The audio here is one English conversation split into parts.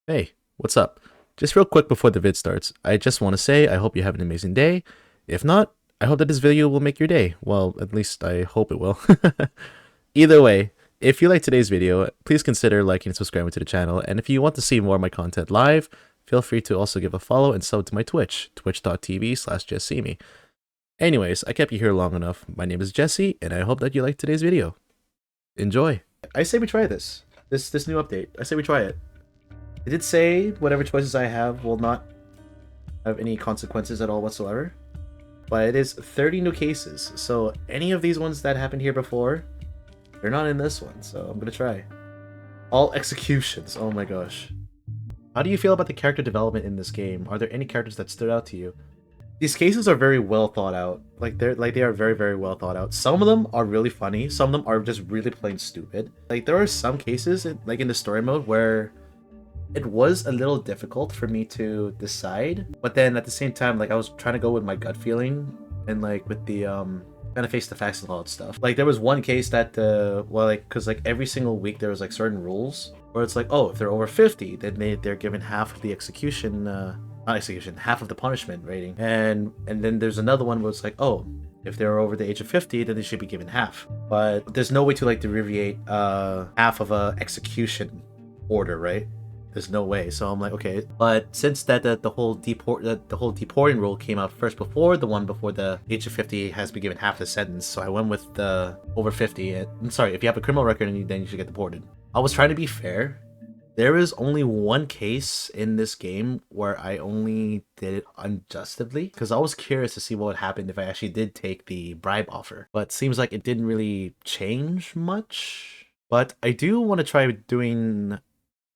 Hey, what's up? Just real quick before the vid starts, I just want to say I hope you have an amazing day. If not, I hope that this video will make your day. Well, at least I hope it will. Either way, if you like today's video, please consider liking and subscribing to the channel. And if you want to see more of my content live, feel free to also give a follow and sub to my Twitch, twitch.tv/JessSeeMe. Anyways, I kept you here long enough. My name is Jesse, and I hope that you like today's video. Enjoy. I say we try this new update. I say we try it. It did say whatever choices I have will not have any consequences at all whatsoever. But it is 30 new cases, so any of these ones that happened here before, they're not in this one, so I'm gonna try. All executions, oh my gosh. How do you feel about the character development in this game? Are there any characters that stood out to you? These cases are very well thought out. They are very, very well thought out. Some of them are really funny, some of them are just really plain stupid. Like there are some cases like in the story mode where it was a little difficult for me to decide, but then at the same time, like I was trying to go with my gut feeling and like with the kind of face the facts and all that stuff. Like there was one case that well, like because like every single week there was like certain rules where it's like, oh, if they're over 50, then they're given half of the execution, not execution, half of the punishment rating, and then there's another one where it's like, oh, if they're over the age of 50, then they should be given half. But there's no way to like derivate half of a execution order, right? There's no way. So I'm like, okay. But since the whole deporting rule came out first before the one before the age of 50 has been given half the sentence, so I went with the over 50. I'm sorry, if you have a criminal record, then you should get deported. I was trying to be fair. There is only one case in this game where I only did it unjustly, because I was curious to see what would happen if I actually did take the bribe offer. But seems like it didn't really change much. But I do want to try doing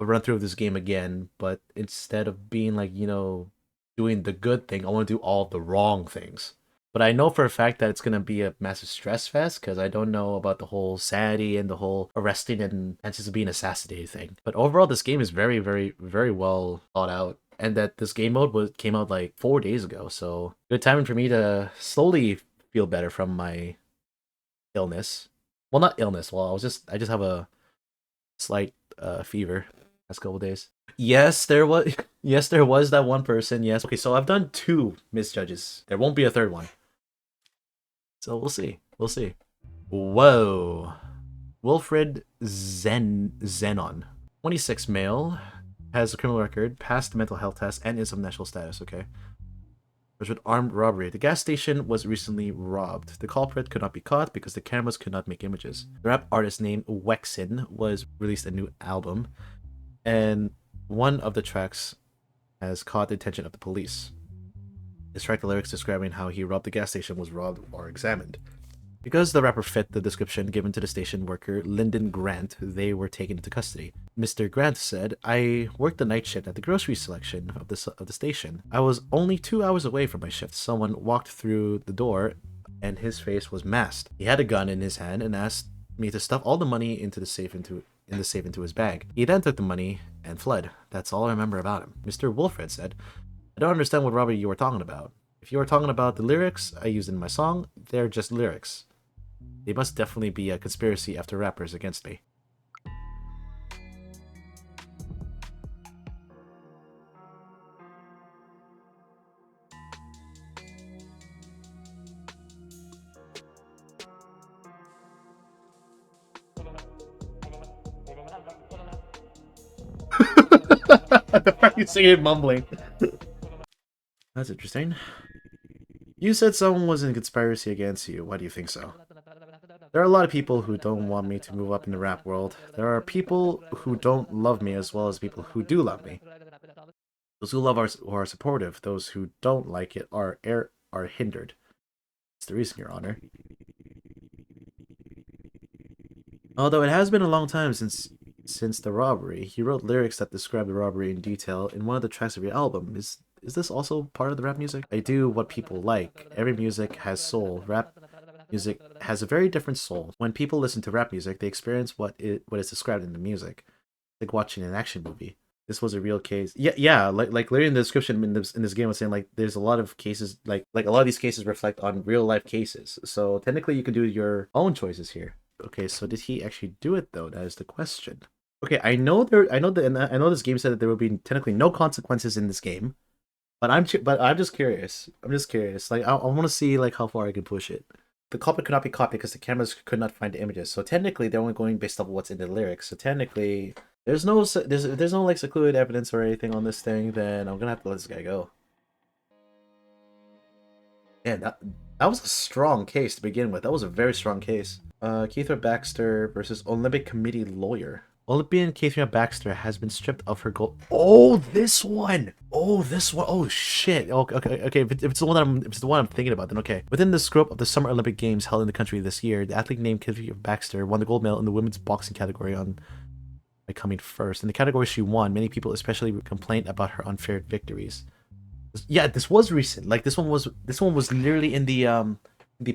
a run through of this game again, but instead of being like, doing the good thing, I want to do all the wrong things. But I know for a fact that it's going to be a massive stress fest because I don't know about the whole sanity and the whole arresting and chances of being assassinated thing. But overall, this game is very, very, very well thought out. And that this game mode came out like 4 days ago. So good timing for me to slowly feel better from my illness. Well, not illness. Well, I just have a slight fever last couple days. Yes, there was. Yes, there was that one person. Yes. Okay, so I've done 2 misjudges. There won't be a third one. So we'll see. We'll see. Whoa. Wilfred Zenon, 26 male, has a criminal record, passed the mental health test, and is of national status. Okay. Was with armed robbery. The gas station was recently robbed. The culprit could not be caught because the cameras could not make images. The rap artist named Wexin was released a new album, and one of the tracks has caught the attention of the police. This track, the lyrics describing how he robbed the gas station, was robbed or examined. Because the rapper fit the description given to the station worker, Lyndon Grant, they were taken into custody. Mr. Grant said, I worked the night shift at the grocery selection of the station. I was only 2 hours away from my shift. Someone walked through the door and his face was masked. He had a gun in his hand and asked me to stuff all the money into the safe into his bag. He then took the money and fled. That's all I remember about him. Mr. Wilfred said, I don't understand what robbery you were talking about. If you were talking about the lyrics I used in my song, they're just lyrics. They must definitely be a conspiracy after rappers against me. The fact you say it mumbling. That's interesting. You said someone was in a conspiracy against you. Why do you think so? There are a lot of people who don't want me to move up in the rap world. There are people who don't love me as well as people who do love me. Those who love are supportive. Those who don't like it are hindered. That's the reason, Your Honor. Although it has been a long time since the robbery, he wrote lyrics that describe the robbery in detail in one of the tracks of your album. Is this also part of the rap music? I do what people like. Every music has soul. Rap music has a very different soul. When people listen to rap music, they experience what is described in the music, like watching an action movie. This was a real case. Yeah. Like literally in the description in this game was saying like there's a lot of cases like a lot of these cases reflect on real life cases. So technically you can do your own choices here. Okay, so did he actually do it though? That is the question. Okay, I know there. I know that. I know this game said that there will be technically no consequences in this game. But I'm just curious. I'm just curious. Like I want to see like how far I can push it. The culprit could not be caught because the cameras could not find the images. So technically, they're only going based off what's in the lyrics. So technically, there's no like secluded evidence or anything on this thing. Then I'm gonna have to let this guy go. Yeah, that was a strong case to begin with. That was a very strong case. Keithra Baxter versus Olympic Committee lawyer. Olympian Keithra Baxter has been stripped of her gold. Oh, this one! Oh, this one! Oh shit! Okay. If it's the one if it's the one I'm thinking about, then okay. Within the scope of the Summer Olympic Games held in the country this year, the athlete named Keithra Baxter won the gold medal in the women's boxing category by coming first. In the category she won, many people especially complained about her unfair victories. Yeah, this was recent. Like this one was literally in the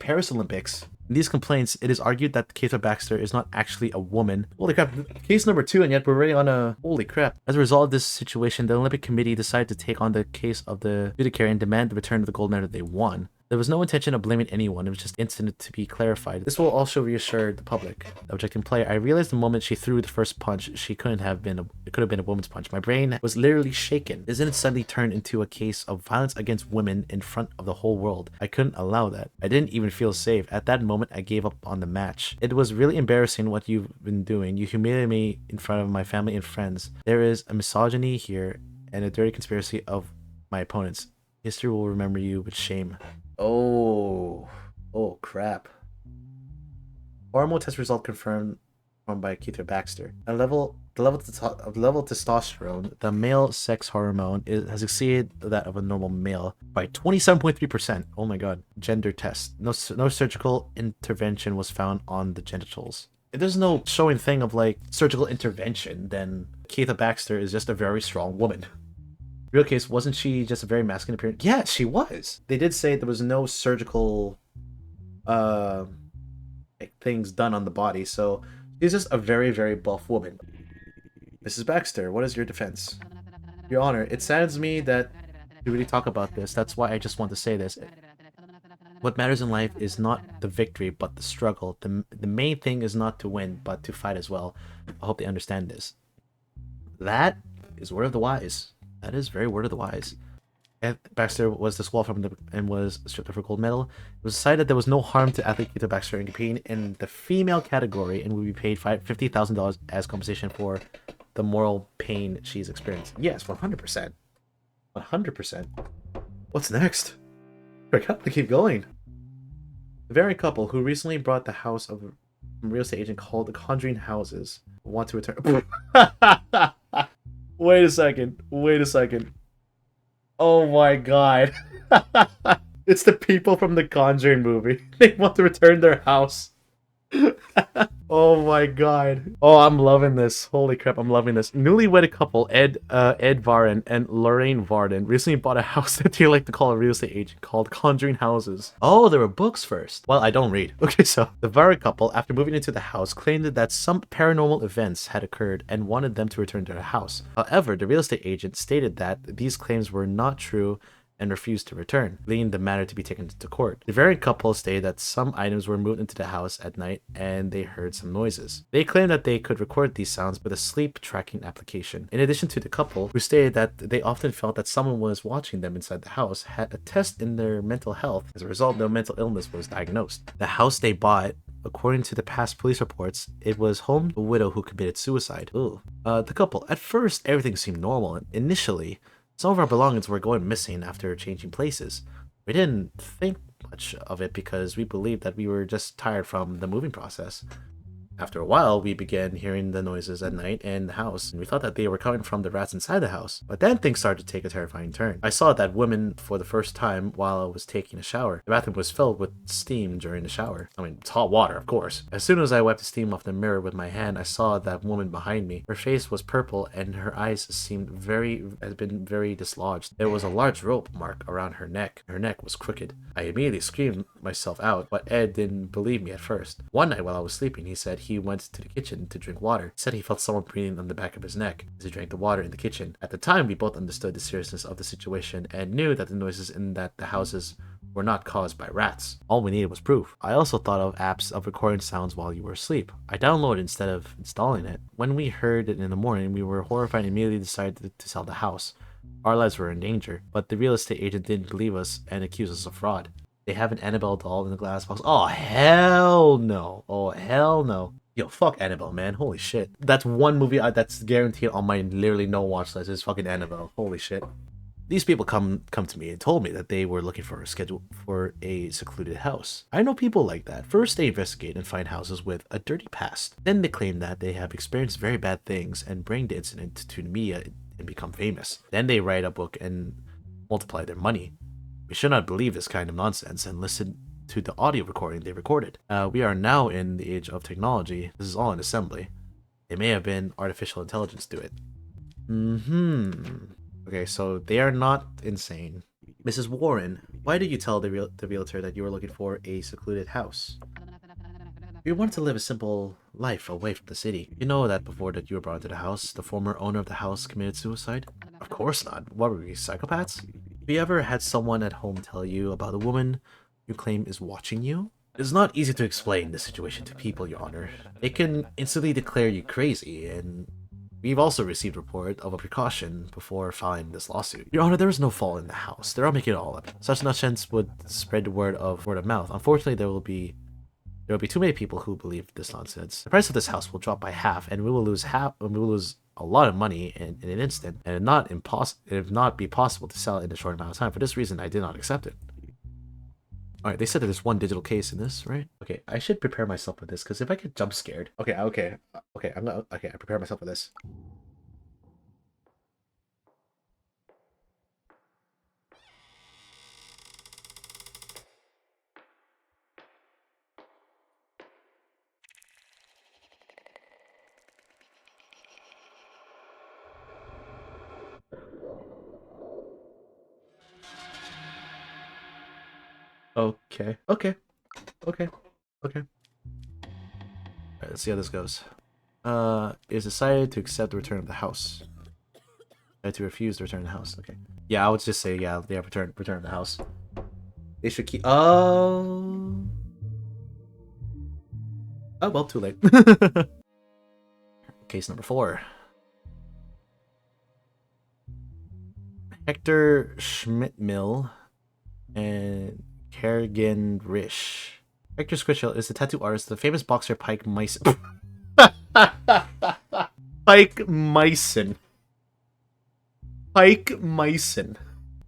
Paris Olympics. In these complaints, it is argued that Keithra Baxter is not actually a woman. Holy crap, case number 2, and yet we're already on a... Holy crap. As a result of this situation, the Olympic Committee decided to take on the case of the judiciary and demand the return of the gold medal they won. There was no intention of blaming anyone, it was just incident to be clarified. This will also reassure the public. The objecting player, I realized the moment she threw the first punch, it could have been a woman's punch. My brain was literally shaken. Isn't it suddenly turned into a case of violence against women in front of the whole world? I couldn't allow that. I didn't even feel safe. At that moment, I gave up on the match. It was really embarrassing what you've been doing. You humiliated me in front of my family and friends. There is a misogyny here and a dirty conspiracy of my opponents. History will remember you with shame. Oh crap. Hormone test result confirmed by Keithra Baxter. The level of testosterone, the male sex hormone, has exceeded that of a normal male by 27.3%. Oh my god. Gender test. No surgical intervention was found on the genitals. If there's no showing thing of like surgical intervention, then Keithra Baxter is just a very strong woman. Real case, wasn't she just a very masculine appearance? Yeah, she was. They did say there was no surgical things done on the body, so she's just a very, very buff woman. Mrs. Baxter, what is your defense? Your Honor, it saddens me that you really talk about this. That's why I just want to say this. What matters in life is not the victory, but the struggle. The main thing is not to win, but to fight as well. I hope they understand this. That is word of the wise. That is very word of the wise. Baxter was disqualified and was stripped of her gold medal. It was decided that there was no harm to athlete Keithra Baxter in competing in the female category and would be paid $50,000 as compensation for the moral pain she's experienced. Yes, 100%. 100%. What's next? I got to keep going. The very couple who recently bought the house of a real estate agent called the Conjuring Houses want to return. Wait a second. Oh my god. It's the people from the Conjuring movie. They want to return their house. Oh my god. Oh, I'm loving this. Holy crap, I'm loving this. Newlywed couple Ed Varden and Lorraine Varden recently bought a house that they like to call a real estate agent called Conjuring Houses. Oh, there were books first. Well, I don't read. Okay, so the Varden couple, after moving into the house, claimed that some paranormal events had occurred and wanted them to return to their house. However, the real estate agent stated that these claims were not true and refused to return, leading the matter to be taken to court. The variant couple stated that some items were moved into the house at night and they heard some noises. They claimed that they could record these sounds with a sleep tracking application. In addition to the couple, who stated that they often felt that someone was watching them inside the house, had a test in their mental health. As a result, no mental illness was diagnosed. The house they bought, according to the past police reports, it was home to a widow who committed suicide. Ooh. The couple, at first, everything seemed normal. Initially, some of our belongings were going missing after changing places. We didn't think much of it because we believed that we were just tired from the moving process. After a while, we began hearing the noises at night in the house, and we thought that they were coming from the rats inside the house. But then things started to take a terrifying turn. I saw that woman for the first time while I was taking a shower. The bathroom was filled with steam during the shower. I mean, it's hot water, of course. As soon as I wiped the steam off the mirror with my hand, I saw that woman behind me. Her face was purple, and her eyes seemed had been very dislodged. There was a large rope mark around her neck. Her neck was crooked. I immediately screamed myself out, but Ed didn't believe me at first. One night while I was sleeping, he said he went to the kitchen to drink water. He said he felt someone breathing on the back of his neck as he drank the water in the kitchen. At the time, we both understood the seriousness of the situation and knew that the noises in the houses were not caused by rats. All we needed was proof. I also thought of apps of recording sounds while you were asleep. I downloaded instead of installing it. When we heard it in the morning, we were horrified and immediately decided to sell the house. Our lives were in danger, but the real estate agent didn't believe us and accused us of fraud. They have an Annabelle doll in the glass box. Oh, hell no. Oh, hell no. Yo, fuck Annabelle, man. Holy shit. That's one movie that's guaranteed on my literally no watch list is fucking Annabelle. Holy shit. These people come to me and told me that they were looking for a schedule for a secluded house. I know people like that. First, they investigate and find houses with a dirty past. Then they claim that they have experienced very bad things and bring the incident to the media and become famous. Then they write a book and multiply their money. We should not believe this kind of nonsense and listen to the audio recording they recorded. We are now in the age of technology. This is all an assembly. It may have been artificial intelligence do it. Okay, so they are not insane. Mrs. Warren, why did you tell the realtor that you were looking for a secluded house? We wanted to live a simple life away from the city. You know that before that you were brought into the house, the former owner of the house committed suicide? Of course not. What were we, psychopaths? Have you ever had someone at home tell you about a woman you claim is watching you? It's not easy to explain the situation to people, Your Honor. They can instantly declare you crazy, and we've also received report of a precaution before filing this lawsuit. Your Honor, there is no fault in the house. They're all making it all up. Such nonsense would spread the word of mouth. Unfortunately, there will be too many people who believe this nonsense. The price of this house will drop by half, and we will lose a lot of money in an instant, and it would not be possible to sell it in a short amount of time. For this reason, I did not accept it. Alright, they said that there's one digital case in this, right? Okay, I should prepare myself for this, because if I get jump scared... Okay, I prepare myself for this. Okay. Alright, let's see how this goes. Is decided to accept the return of the house. To refuse to return the house. Okay. Yeah, I would just say return the house. They should keep. Oh. Oh well, too late. Case number 4. Hector Schmidtmill and Kerrigan Risch. Hector Schmidtmill is the tattoo artist, the famous boxer Pike Myson. Pike Myson.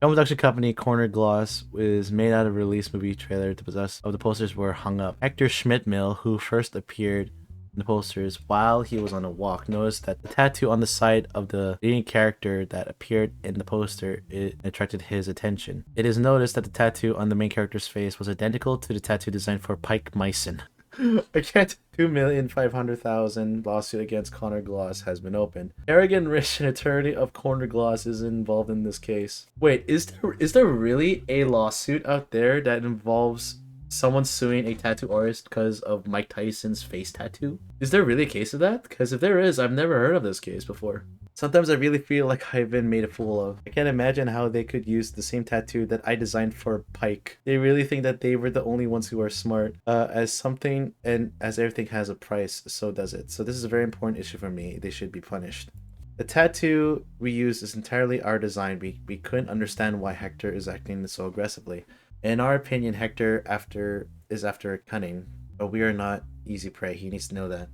Film production company Corner Gloss is made out of a release movie trailer to possess of the posters were hung up. Hector Schmidtmill, who first appeared in the posters while he was on a walk, noticed that the tattoo on the side of the leading character that appeared in the poster attracted his attention. It is noticed that the tattoo on the main character's face was identical to the tattoo designed for Pike Myson. A $2,500,000 lawsuit against Corner Gloss has been opened. Kerrigan Risch, an attorney of Corner Gloss, is involved in this case. Wait, is there really a lawsuit out there that involves someone suing a tattoo artist because of Mike Tyson's face tattoo? Is there really a case of that? Because if there is, I've never heard of this case before. Sometimes I really feel like I've been made a fool of. I can't imagine how they could use the same tattoo that I designed for Pike. They really think that they were the only ones who are smart. As something and as everything has a price, so does it. So this is a very important issue for me. They should be punished. The tattoo we used is entirely our design. We couldn't understand why Hector is acting so aggressively. In our opinion, Hector is after cunning, but we are not easy prey. He needs to know that.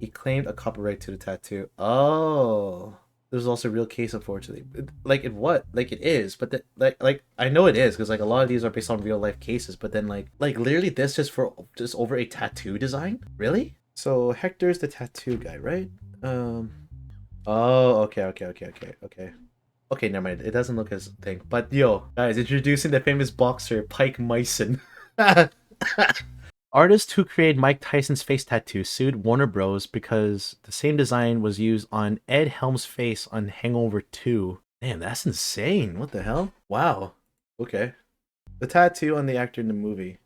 He claimed a copyright to the tattoo. Oh, there's also a real case, unfortunately. Like it what? Like it is, but like I know it is because like a lot of these are based on real life cases. But then like literally this just over a tattoo design? Really? So Hector's the tattoo guy, right? Oh, okay. Okay, never mind. It doesn't look as a thing. But yo, guys, introducing the famous boxer Pike Myson. Artist who created Mike Tyson's face tattoo sued Warner Bros. Because the same design was used on Ed Helms' face on Hangover 2. Damn, that's insane. What the hell? Wow. Okay. The tattoo on the actor in the movie.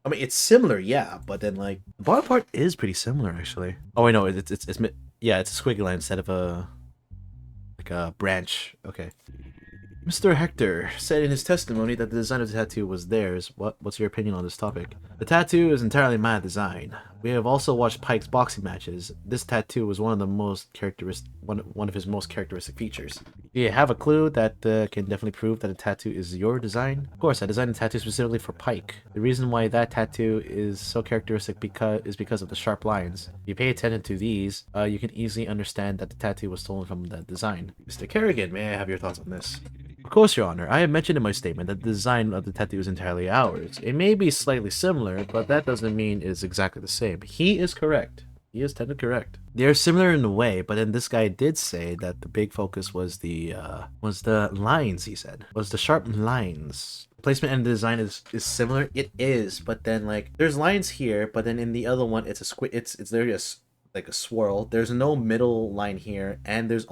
I mean, it's similar, yeah, but then like the bottom part is pretty similar, actually. Oh, I know it's yeah, it's a squiggly line instead of a like a branch. Okay. Mr. Hector said in his testimony that the design of the tattoo was theirs. What's your opinion on this topic? The tattoo is entirely my design. We have also watched Pike's boxing matches. This tattoo was one of the most one of his most characteristic features. Do you have a clue that can definitely prove that a tattoo is your design? Of course, I designed a tattoo specifically for Pike. The reason why that tattoo is so characteristic is because of the sharp lines. If you pay attention to these, you can easily understand that the tattoo was stolen from that design. Mr. Kerrigan, may I have your thoughts on this? Of course, Your Honor. I have mentioned in my statement that the design of the tattoo is entirely ours. It may be slightly similar, but that doesn't mean it's exactly the same. He is correct. He is technically correct. They are similar in a way, but then this guy did say that the big focus was the lines, he said. Was the sharp lines. The placement and the design is similar. It is, but then like there's lines here, but then in the other one it's it's literally like a swirl. There's no middle line here, and there's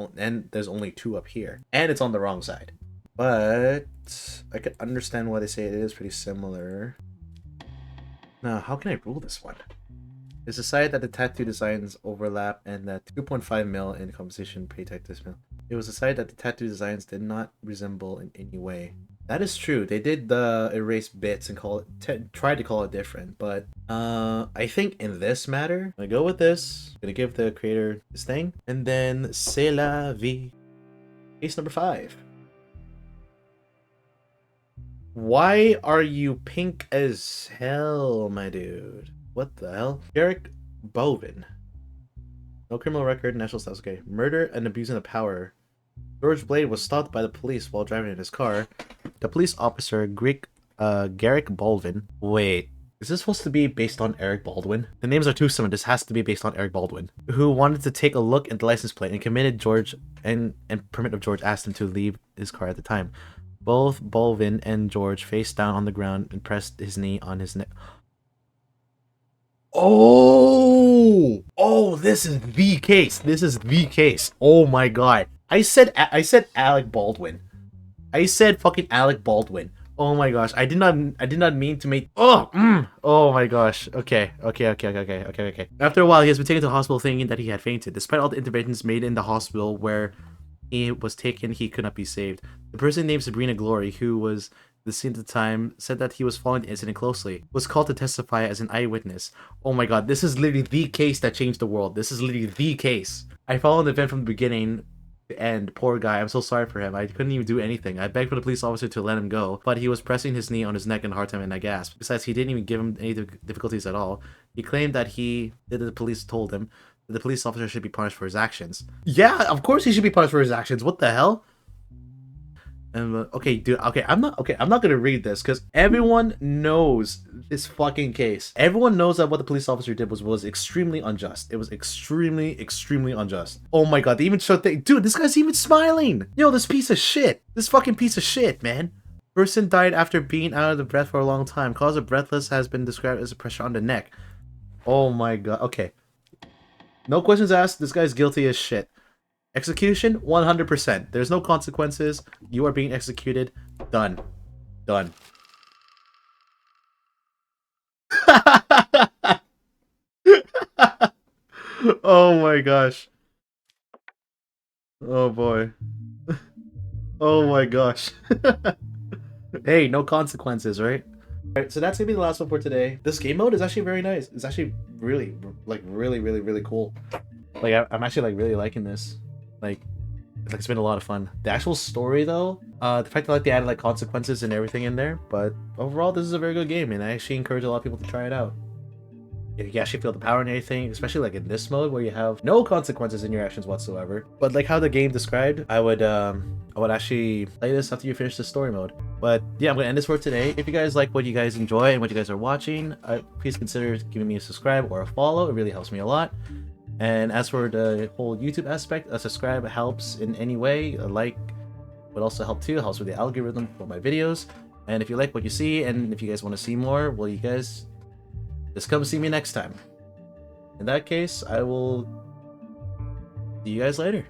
only two up here. And it's on the wrong side. But I could understand why they say it is pretty similar. Now, how can I rule this one? It's decided that the tattoo designs overlap and that 2.5 mil in composition protect this mil. It was decided that the tattoo designs did not resemble in any way. That is true. They did erase bits and tried to call it different, but I think in this matter, I'm gonna go with this. I'm gonna give the creator this thing, and then c'est la vie. Case number 5. Why are you pink as hell, my dude? What the hell? Derek Bovin. No criminal record, national status. Okay. Murder and abusing of power. George Blade was stopped by the police while driving in his car. The police officer, Garrick Baldwin. Wait, is this supposed to be based on Eric Baldwin? The names are too similar. This has to be based on Eric Baldwin. Who wanted to take a look at the license plate and committed George and permit of George asked him to leave his car at the time. Both Baldwin and George faced down on the ground and pressed his knee on his neck. Oh, this is the case. This is the case. Oh my god. I said Alec Baldwin. I said fucking Alec Baldwin. Oh my gosh. I did not mean to make oh my gosh. Okay. After a while, he has been taken to the hospital thinking that he had fainted. Despite all the interventions made in the hospital where he was taken, he could not be saved. The person named Sabrina Glory, who was the scene at the time, said that he was following the incident closely, was called to testify as an eyewitness. Oh my god, this is literally the case that changed the world. This is literally the case. I followed the event from the beginning to end. Poor guy, I'm so sorry for him. I couldn't even do anything. I begged for the police officer to let him go, but he was pressing his knee on his neck in a hard time and I gasped. Besides, he didn't even give him any difficulties at all. He claimed that the police told him that the police officer should be punished for his actions. Yeah, of course he should be punished for his actions. What the hell? Okay, dude. Okay, I'm not gonna read this because everyone knows this fucking case. Everyone knows that what the police officer did was extremely unjust. It was extremely unjust. Oh my god, they even showed dude, this guy's even smiling. Yo, this piece of shit. This fucking piece of shit, man. Person died after being out of the breath for a long time. Cause of breathless has been described as a pressure on the neck. Oh my god. Okay. No questions asked. This guy's guilty as shit. Execution, 100%. There's no consequences. You are being executed. Done. Done. Oh my gosh. Oh boy. Oh my gosh. Hey, no consequences, right? Alright, so that's gonna be the last one for today. This game mode is actually very nice. It's actually really cool. Like, I'm actually like really liking this. Like it's been a lot of fun. The actual story though, the fact that like they added like consequences and everything in there, but overall this is a very good game and I actually encourage a lot of people to try it out. If you actually feel the power and anything, especially like in this mode where you have no consequences in your actions whatsoever. But like how the game described, I would actually play this after you finish the story mode. But yeah, I'm gonna end this for today. If you guys like what you guys enjoy and what you guys are watching, please consider giving me a subscribe or a follow. It really helps me a lot. And as for the whole YouTube aspect, a subscribe helps in any way. A like would also help too. It helps with the algorithm for my videos. And if you like what you see, and if you guys want to see more, well, you guys just come see me next time. In that case, I will see you guys later.